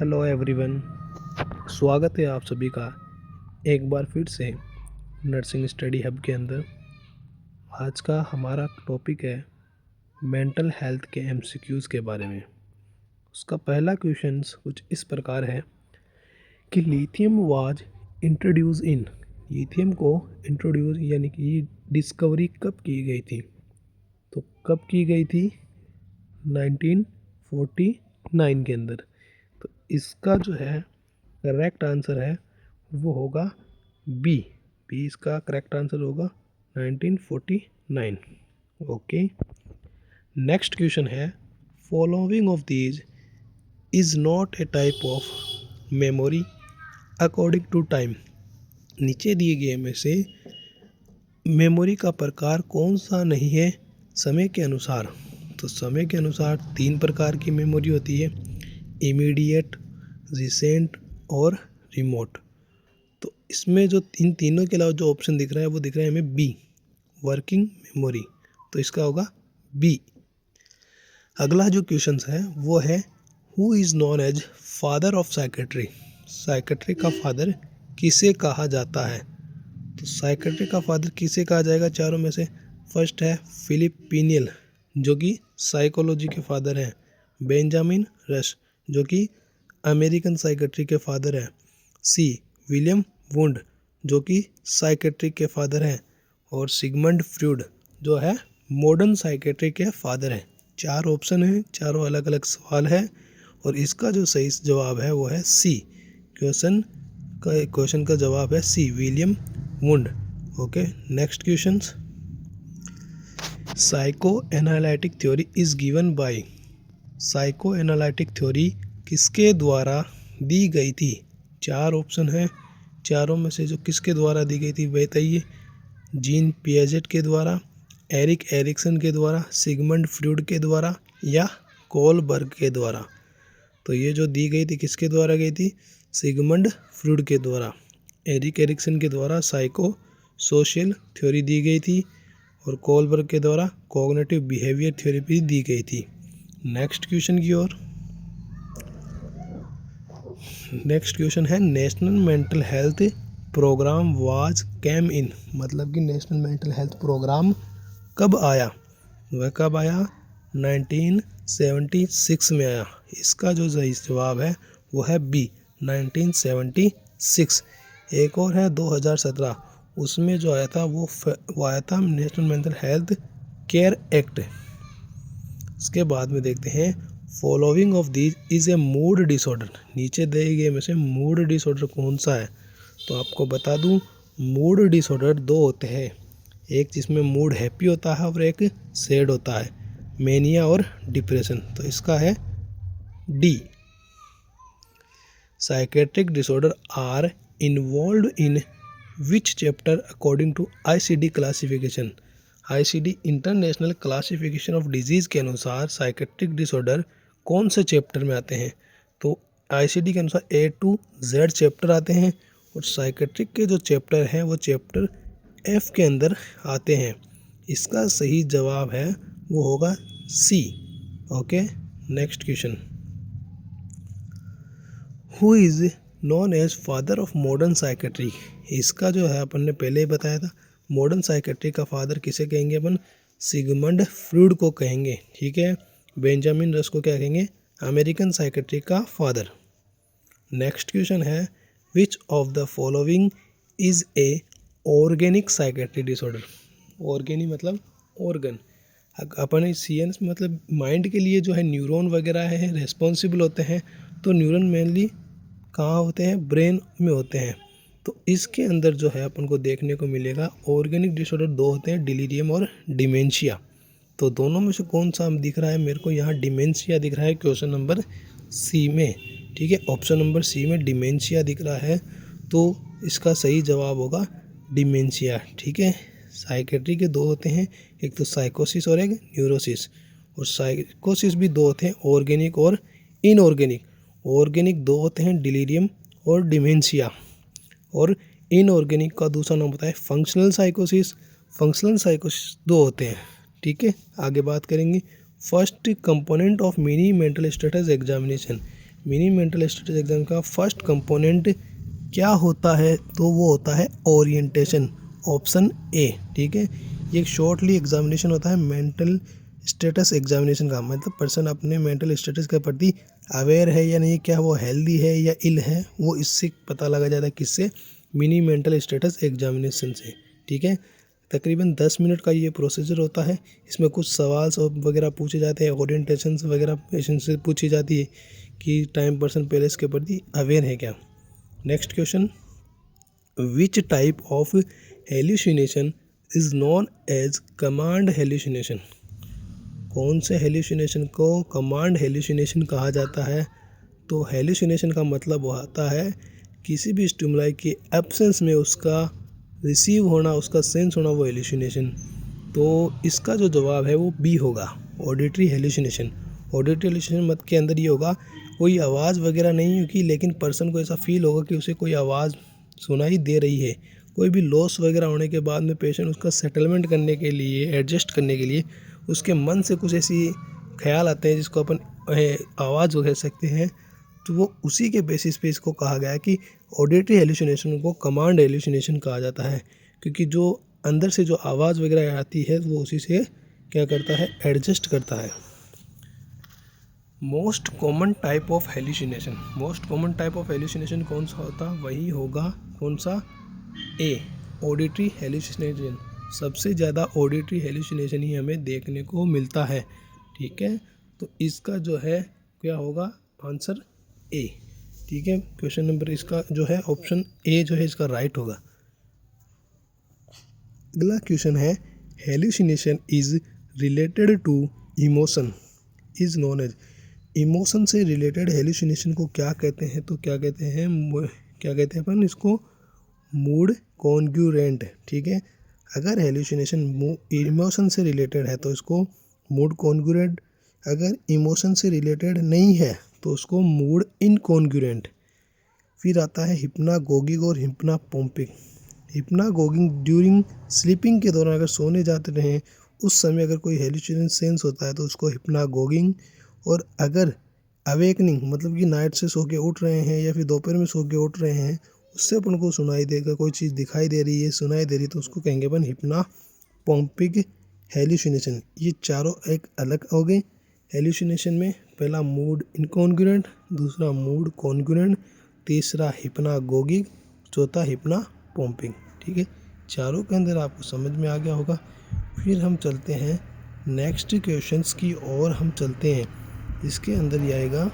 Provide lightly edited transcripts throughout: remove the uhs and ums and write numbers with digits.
Hello everyone, स्वागत है आप सभी का एक बार फिर से नर्सिंग स्टडी हब के अंदर। आज का हमारा टॉपिक है मेंटल हेल्थ के एमसीक्यूज़ के बारे में। उसका पहला क्वेश्चन कुछ इस प्रकार है कि lithium was introduce in, lithium को इंट्रोड्यूस यानी कि डिस्कवरी कब की गई थी? तो कब की गई थी? 1949 के अंदर। तो इसका जो है करेक्ट आंसर है वो होगा बी। इसका करेक्ट आंसर होगा 1949। ओके, नेक्स्ट क्वेश्चन है following of these is not a type of memory according to time. नीचे दिए गए में से मेमोरी का प्रकार कौन सा नहीं है समय के अनुसार? तो समय के अनुसार 3 प्रकार की मेमोरी होती है, इमीडिएट, रिसेंट और रिमोट। तो इसमें जो इन तीनों के अलावा जो ऑप्शन दिख रहा है वो दिख रहा है हमें बी, वर्किंग मेमोरी। तो इसका होगा बी। अगला जो क्वेश्चन है वो है who is known as father of psychiatry. Psychiatry का फादर किसे कहा जाता है? तो साइकेट्री का फादर किसे कहा जाएगा? चारों में से फर्स्ट है फिलिप पिनियल जो कि साइकोलॉजी के फादर हैं, बेंजामिन रश जो कि अमेरिकन साइकेट्री के फादर हैं, सी विलियम वुंड जो कि साइकेट्री के फादर हैं, और सिगमंड फ्रूड जो है मॉडर्न साइकेट्री के फादर हैं। 4 ऑप्शन हैं, चारों अलग अलग सवाल है और इसका जो सही जवाब है वो है सी। क्वेश्चन का जवाब है C, William Wundt. Okay, next question. Psychoanalytic theory is given by. Psychoanalytic theory किसके द्वारा दी गई थी? 4 ऑप्शन है, चारों में से जो किसके द्वारा दी गई थी बताइए। जीन पियाजेट के द्वारा, एरिक एरिक्सन के द्वारा, सिगमंड फ्रूड के द्वारा या कोलबर्ग के द्वारा। तो ये जो दी गई थी किसके द्वारा गई थी? सिगमंड फ्रूड के द्वारा। एरिक एरिक्सन के द्वारा साइको सोशल थ्योरी दी गई थी और कोलबर्ग के द्वारा कॉग्निटिव बिहेवियर थ्योरी भी दी गई थी। नेक्स्ट क्वेश्चन की ओर। नेक्स्ट क्वेश्चन है National Mental Health Programme was came in. मतलब कि नेशनल मेंटल हेल्थ प्रोग्राम कब आया? वह कब आया? 1976 में आया। इसका जो सही जवाब है वो है बी, 1976। एक और है 2017, उसमें जो आया था वो आया था national Mental health care act. इसके बाद में देखते हैं following of these is a mood disorder. नीचे दिए गए में से मूड डिसऑर्डर कौन सा है? तो आपको बता दूं मूड डिसऑर्डर 2 होते हैं, एक जिसमें मूड हैप्पी होता है और एक सैड होता है, मेनिया और डिप्रेशन। तो इसका है D. Psychiatric disorder are involve in which chapter according to ICD classification. ICD international classification of disease के अनुसार साइकेट्रिक डिसऑर्डर कौन से चैप्टर में आते हैं? तो आईसीडी के अनुसार A to Z चैप्टर आते हैं और साइकेट्रिक के जो चैप्टर हैं वो चैप्टर F के अंदर आते हैं। इसका सही जवाब है वो होगा C. Okay, next question. Who is known as father of modern psychiatry. इसका जो है अपन ने पहले ही बताया था, मॉडर्न साइकेट्री का फादर किसे कहेंगे अपन? सिगमंड फ्रूड को कहेंगे, ठीक है। बेंजामिन रश को क्या कहेंगे? अमेरिकन साइकेट्री का फादर। नेक्स्ट क्वेश्चन है which of the following is a organic psychiatry disorder. Organic मतलब ऑर्गन, अपन सीएंस मतलब माइंड के लिए जो है न्यूरॉन वगैरह है रेस्पॉन्सिबल होते हैं। तो न्यूरॉन मेनली कहाँ होते हैं? ब्रेन में होते हैं। तो इसके अंदर जो है अपन को देखने को मिलेगा ऑर्गेनिक डिसऑर्डर 2 होते हैं, डिलीरियम और डिमेंशिया। तो दोनों में से कौन सा दिख रहा है मेरे को? यहाँ डिमेंशिया दिख रहा है क्वेश्चन नंबर सी में, ठीक है। ऑप्शन नंबर सी में डिमेंशिया दिख रहा है, तो इसका सही जवाब होगा डिमेंशिया, ठीक है। साइकेट्री के 2 होते हैं, एक तो साइकोसिस और एक न्यूरोसिस। और साइकोसिस भी 2 होते हैं, ऑर्गेनिक और इनऑर्गेनिक। ऑर्गेनिक 2 होते हैं, डिलीरियम और डिमेंशिया। और इनऑर्गेनिक का दूसरा नाम होता है फंक्शनल साइकोसिस। फंक्शनल साइकोसिस 2 होते हैं, ठीक है। आगे बात करेंगे first component of mini mental status examination. Mini mental status exam का फर्स्ट कंपोनेंट क्या होता है, तो वो होता है ओरिएंटेशन, ऑप्शन ए। ठीक है, ये एक शॉर्टली एग्जामिनेशन होता है मेंटल स्टेटस एग्जामिनेशन का, मतलब पर्सन अपने मेंटल स्टेटस के प्रति अवेयर है या नहीं, क्या वो हेल्दी है या इल है, वो इससे पता लगा जाता है। किससे? मिनी मेंटल स्टेटस एग्जामिनेशन से। ठीक है, तकरीबन 10 मिनट का ये प्रोसीजर होता है। इसमें कुछ सवाल वगैरह पूछे जाते हैं, ओरिएंटेशन वगैरह पेशेंट से पूछी जाती है कि टाइम पर्सन पहले इसके प्रति अवेयर है क्या। Next question, which type of hallucination is known as command hallucination? कौन से हेल्यूसिनेशन को कमांड हेल्यूसिनेशन कहा जाता है? तो हेल्यूसिनेशन का मतलब होता है किसी भी स्टिमुलाई के एब्सेंस में उसका रिसीव होना, उसका सेंस होना, वो हेल्यूसिनेशन। तो इसका जो जवाब है वो बी होगा, ऑडिटरी हेल्यूसिनेशन। ऑडिटरी हेल्यूसिनेशन मत के अंदर ये होगा, कोई आवाज़ वगैरह नहीं होगी, लेकिन पर्सन को ऐसा फील होगा कि उसे कोई आवाज़ सुनाई दे रही है। कोई भी लॉस वगैरह होने के बाद में पेशेंट उसका सेटलमेंट करने के लिए, एडजस्ट करने के लिए उसके मन से कुछ ऐसी ख्याल आते हैं जिसको अपन आवाज़ कह सकते हैं। तो वो उसी के बेसिस पे इसको कहा गया है कि ऑडिटरी हेल्यूसिनेशन को कमांड हेल्यूसिनेशन कहा जाता है, क्योंकि जो अंदर से जो आवाज़ वगैरह आती है वो उसी से क्या करता है, एडजस्ट करता है। Most common type of hallucination, most common type of hallucination कौन सा होता, वही होगा कौन सा, ए, ऑडिटरी हेल्यूसिनेशन। सबसे ज़्यादा ऑडिटरी हेल्यूसिनेशन ही हमें देखने को मिलता है। ठीक है, तो इसका जो है क्या होगा आंसर, ए। ठीक है, क्वेश्चन नंबर इसका जो है ऑप्शन ए जो है इसका राइट होगा। अगला क्वेश्चन है, hallucination is related to emotion is known as. Emotion से रिलेटेड हेल्यूसिनेशन को क्या कहते हैं, तो क्या कहते हैं, क्या कहते हैं अपन इसको, मूड कॉन्ग्रुएंट। ठीक है, अगर हेल्यूसिनेशन इमोशन से रिलेटेड है तो इसको मूड कॉन्ग्रुएंट, अगर इमोशन से रिलेटेड नहीं है तो उसको मूड इनकॉन्ग्रुएंट। फिर आता है हिप्नागोगिक और हिप्नापोम्पिक। हिप्नागोगिक ड्यूरिंग स्लीपिंग के दौरान, अगर सोने जाते रहें उस समय अगर कोई हेल्यूसिनेशन सेंस होता है तो उसको हिप्नागोगिक, और अगर अवेकनिंग मतलब कि नाइट से सो के उठ रहे हैं या फिर दोपहर में सो के उठ रहे हैं, उससे अपन को सुनाई देगा, कोई चीज़ दिखाई दे रही है, सुनाई दे रही है, तो उसको कहेंगे अपन हिप्नापोम्पिक हेल्यूसिनेशन। ये चारों एक अलग हो गए हेल्यूसिनेशन में। पहला मूड इनकॉन्ग्रुएंट, दूसरा मूड कॉन्ग्रुएंट, तीसरा हिप्नागोगिक, चौथा हिप्नापोम्पिक। ठीक है, चारों के अंदर आपको समझ में आ गया होगा। फिर हम चलते हैं नेक्स्ट क्वेश्चंस की ओर, हम चलते हैं। इसके अंदर ये आएगा,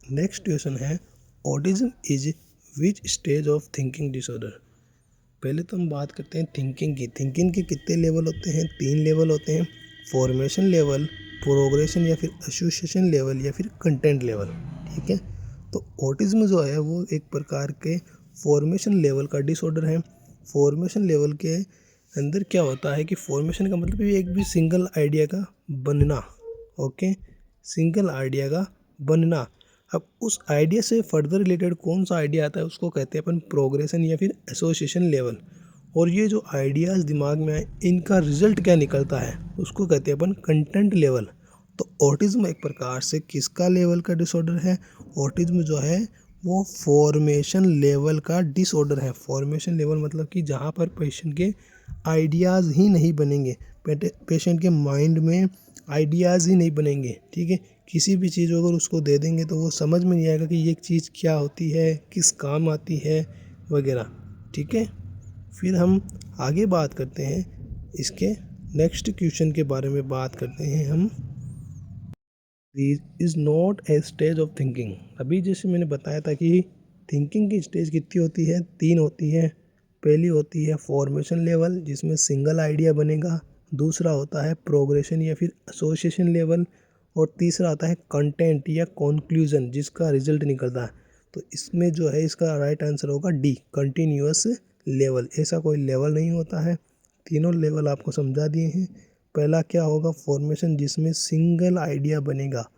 नेक्स्ट क्वेश्चन है, autism is which stage of thinking disorder. पहले तो हम बात करते हैं थिंकिंग की। थिंकिंग के कितने लेवल होते हैं, 3 लेवल होते हैं, फॉर्मेशन लेवल, प्रोग्रेशन या फिर एसोसिएशन लेवल या फिर कंटेंट लेवल। ठीक है, तो ऑटिज्म जो है वो एक प्रकार के फॉर्मेशन लेवल का डिसऑर्डर है। फॉर्मेशन लेवल के अंदर क्या होता है कि फॉर्मेशन का मतलब एक भी सिंगल आइडिया का बनना। ओके, सिंगल आइडिया का बनना। अब उस आइडिया से फर्दर रिलेटेड कौन सा आइडिया आता है उसको कहते हैं अपन प्रोग्रेशन या फिर एसोसिएशन लेवल। और ये जो आइडियाज़ दिमाग में आए इनका रिजल्ट क्या निकलता है उसको कहते हैं अपन कंटेंट लेवल। तो ऑटिज्म एक प्रकार से किसका लेवल का डिसऑर्डर है, ऑटिज्म जो है वो फॉर्मेशन लेवल का डिसऑर्डर है। फॉर्मेशन लेवल मतलब कि जहाँ पर पेशेंट के आइडियाज़ ही नहीं बनेंगे, पेशेंट के माइंड में आइडियाज़ ही नहीं बनेंगे। ठीक है, किसी भी चीज़ अगर उसको दे देंगे तो वो समझ में नहीं आएगा कि ये चीज़ क्या होती है, किस काम आती है वगैरह। ठीक है, फिर हम आगे बात करते हैं इसके नेक्स्ट क्वेश्चन के बारे में बात करते हैं हम। Is not a stage of thinking. अभी जैसे मैंने बताया था कि थिंकिंग की स्टेज कितनी होती है, 3 होती है। पहली होती है फॉर्मेशन लेवल जिसमें सिंगल आइडिया बनेगा, दूसरा होता है प्रोग्रेशन या फिर एसोसिएशन लेवल, और तीसरा आता है कंटेंट या कंक्लूजन जिसका रिजल्ट निकलता है। तो इसमें जो है इसका राइट आंसर होगा डी, कंटिन्यूअस लेवल। ऐसा कोई लेवल नहीं होता है। तीनों लेवल आपको समझा दिए हैं। पहला क्या होगा, फॉर्मेशन जिसमें सिंगल आइडिया बनेगा,